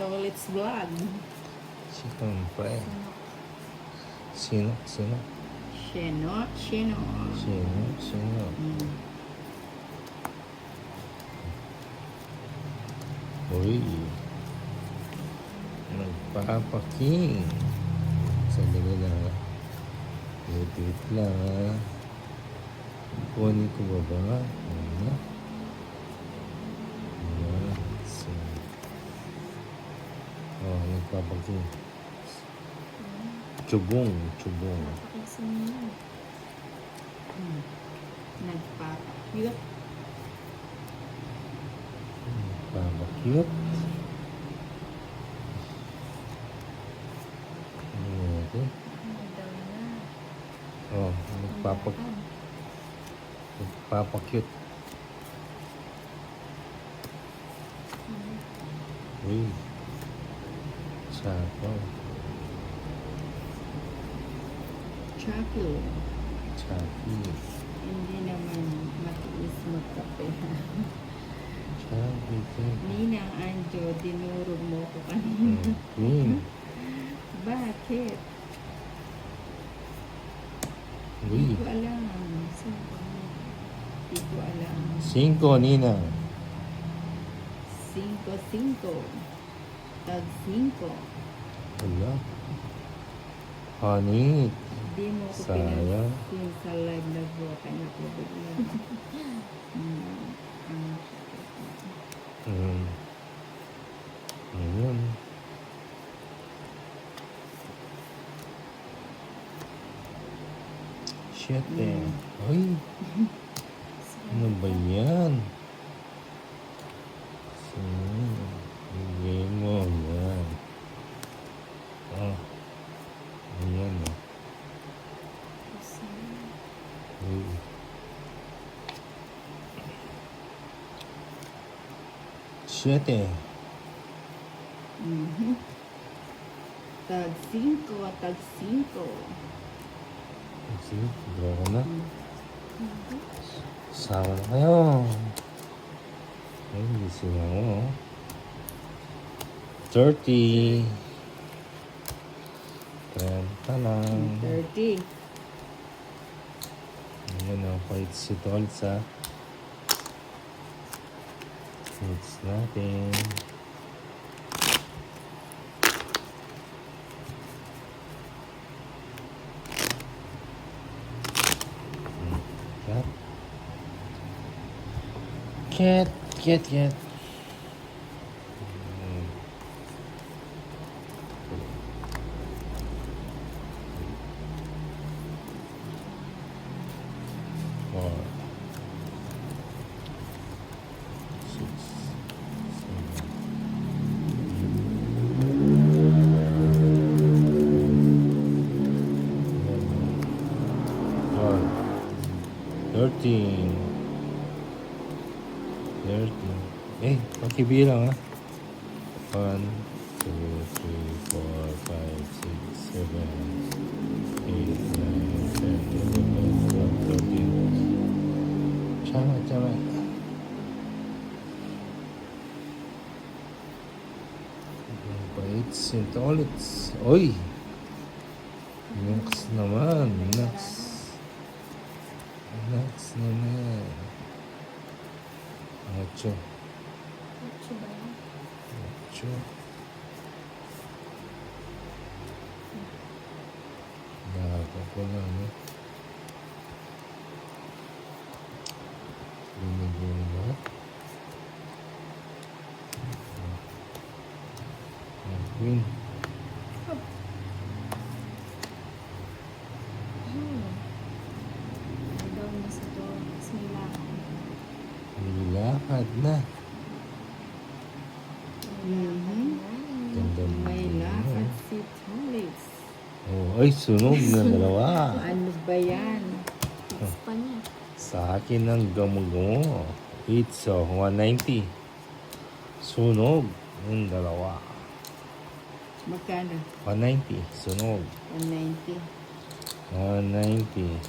Tolitz Vlog. Siyempre. Sino? Sheno. Sino? Uy. Nagpapaking. Sandali lang. Wait lang. Kunin ko ba? Ano? Ayan. So. Oh, nagpapaking. Chubong. Nagpapakyut. Nagpapakyut. Okay. Oh, nagpapakyut. Uy. Sapaw. Chapi. Chapi. Hindi naman matiis magkape. Chapi. Ninang Anjo, dinurog mo ko kanina. Queen. Bakit? Uy. Hindi ko alam. Hindi ko alam. 5, Nina. 5-5. Tag 5. Wala. Honey. Hindi mo ko Sayang. pinasin sa live na buwa kanya ko bigla. Ayun. Shit eh. Ay. Ano ba yan? Bigay mo. Yan. Oh. Ayan oh. Uy. Shit eh. Tag 5. Tag 5. Sige, draw ko na. Sama na kayo. Ay, gising ako. 30. 30 lang. 30. Ayan o, kahit si Tolsa. Hits natin. Cat. Four, 6, 7, 13. Eh, pakibilang ha. 1, 2, 3, 4, 5, 6, 7, 8, 9, 10, 11, 12, 13. Tama. Bait ulit. Oy! Next naman. Next naman. 8. 8. Bago ko lang, no? Binigyan mo. Queen. Nilakad na. Ganda mo. May lakad si Tolitz. Oh, ay, sunog na dalawa. Ano ba yan? Sa akin ang gamo-gamo. It's 190. Sunog yung dalawa. Magkano? 190. Sunog. 190. 190.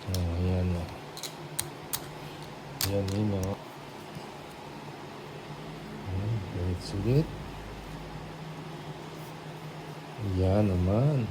Oh, ayan o. Ayan yun o. Sulit. Yan naman.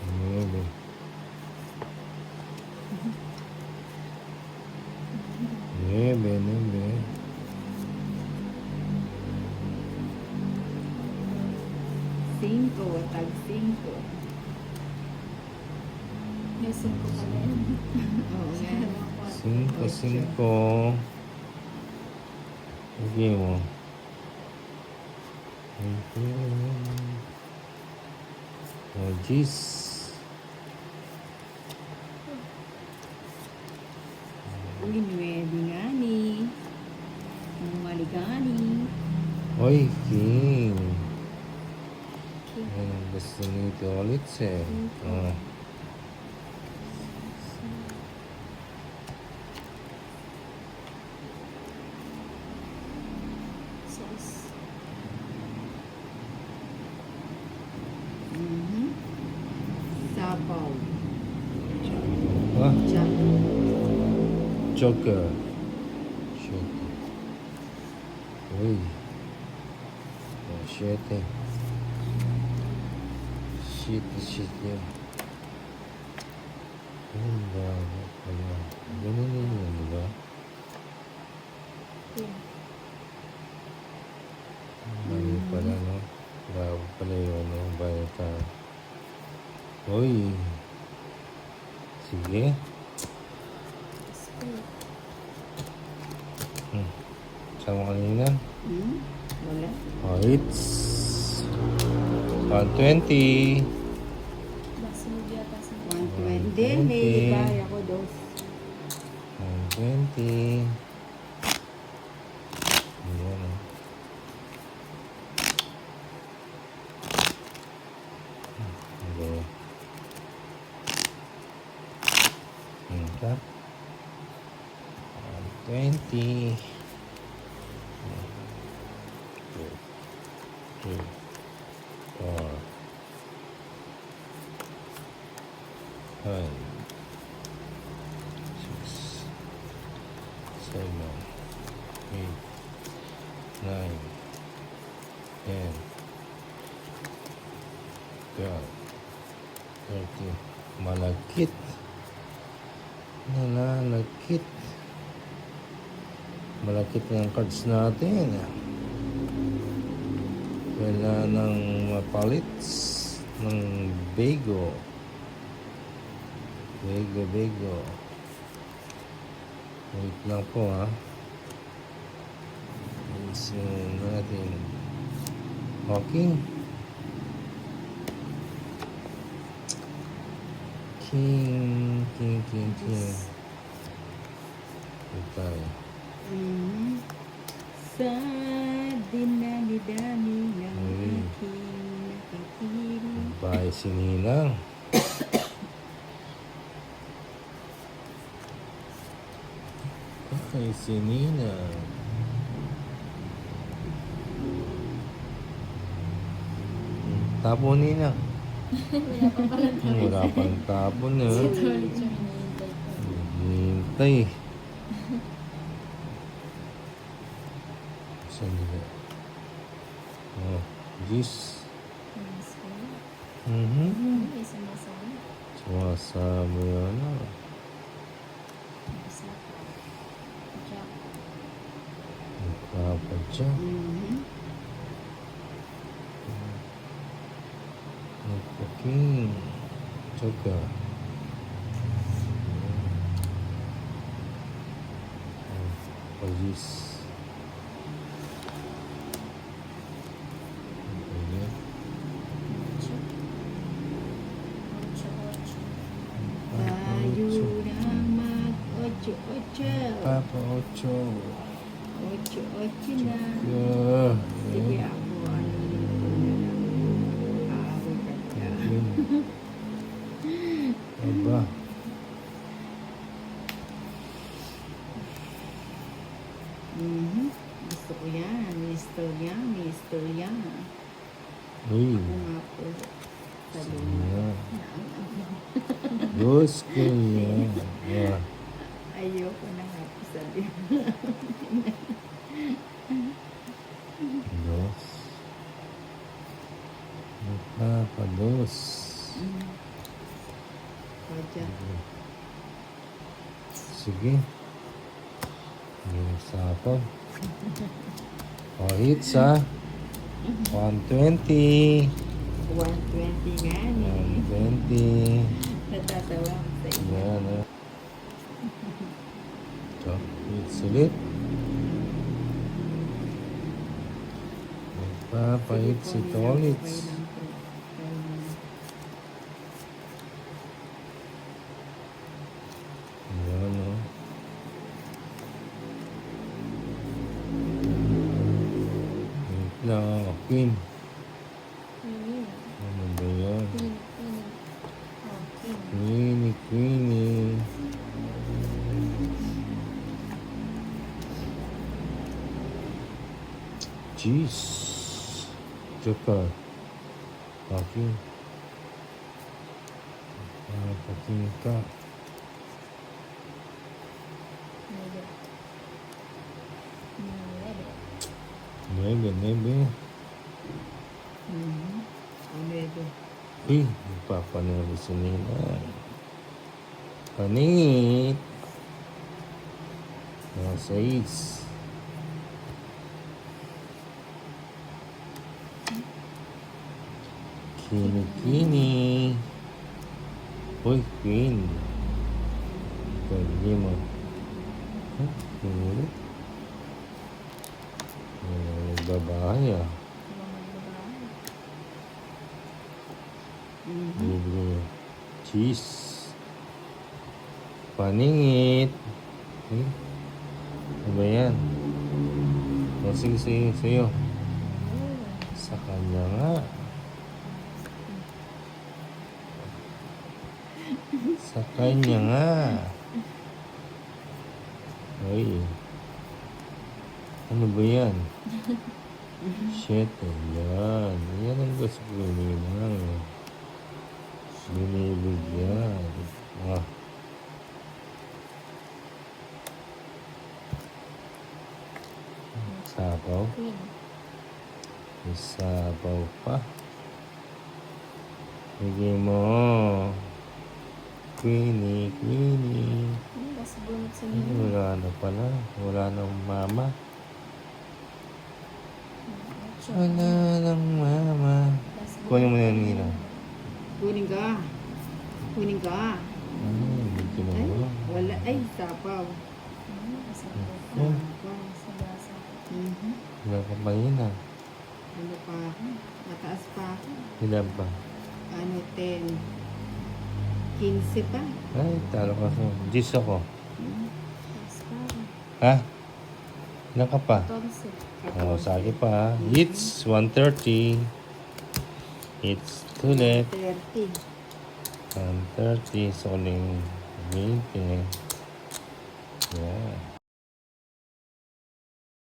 Nuebe. Nuebe. Cinco, tag 5. May 5 pa rin. Oo nga. 5. Sige mo. Oh, jeez. Uy, 9 nga ni. Ang maligani. Oy, King. Yan ang gusto nito ulit eh. Oh. Sus. Mhm. Sabaw. Ah, Jack. Joker. Joker. Uy. Oh, shit eh. Shit yun. Ayun ba? Ano? Ganun yun, di ba? Yeah. Bayo pala, no? Bago pala yun, no? Bayo ka. Uy. Sige. Spade. Sama kanina. Wala. Oh, it's 120. Masunod yata sa 120. Hindi, may bahay ako dos. 120. Ayan, oh. Okay. Ito. 120. 2, 4, 5, 6, 7, 8, 9, 10, 12, 13. Malagkit. Nalalagkit. Malagkit ng cards natin. Kailangan ng mapalit ng Bego. Bego. Wait lang po ha. Isin natin. Okay. King. Ito. Sa dinami-dami ng Uy. aking nakatiri. Bye, si Ninang. Ay, si Ninang. Tapo, Ninang. Wala pa pala tayo. Wala pang tapo na. Ito ulit yung hinihintay ko. Hintay. Saan nila? Oh, jeez. May spade. Mhm. May sumasama. Sumasama yan ah. May sapa. Jack. Nagpapadya. Nagpa-king. Tsaka. Police. Ayan. Ocho. Ocho. Tayo na mag-ocho-ocho. Papa Ocho. Ocho-ocho na. Yeah. Sige ako, ano yun na lang. Aaway ka ka. Aba. Gusto ko yan. Mister yan. Uy. Ako nga po. Sa luna. Yeah. Dos Queen. Yeah. Ayoko na nga po sabi. Dos. Nagpapados. O, dyan. Sige. Yung sapaw. O, hits ha. 120. 120 nga ni. 120. Natatawa ako sa inyo. Yan ha. Ito. Hits ulit. Nagpapahits ito ulit. Yan o. Wait lang. Queen. Queen. Ano ba yan? Queen. Queen. Oh, Queen. Queenie, Queenie. Jeez. Joker. Paki. Paking ka. Nueve. Nueve. Nebe, nebe. O, medyo. Uy, nagpapanalo si Nina. Paningit. Nasa is. Kini-kini. Uy, Queen. Pwede mo. Huh? Pinulit? Nagbabahay ah. Ibang magbabahay. Libre. Cheese. Paningit. Eh? Ano ba yan? O, sige, sa'yo, sa'yo. Sa kanya nga. Sa kanya nga. Ay. Ano ba yan? Shit, yan. Yan ang gusto ko ninang. Binibigyan. Ah. Sabaw. Queen. Isabaw pa. Bigay mo. Queenie, Queenie. Mas bunot sa Ay, Nina. wala na pala. Wala nang mama. Ocho. Wala nang mama. Mas bunot Kunin mo na yung sa Nina. Kunin ka. Kunin ka. Ay, hindi na Ay, mo. wala. Ay, sapaw. Isa po pa. Oh, Sapaw. Sa basa. wala ka pa yun ah. Ano pa ako? Mataas pa ako. Ilan pa? Ano, 10. 15 pa. Ay, talo ka sa. Gis ako. Mas pa. Ha? Ilan ka pa? 14. Oh, sagi pa ha. Hits 130. Hits ulit. 30. 130. Soling 20. Yeah.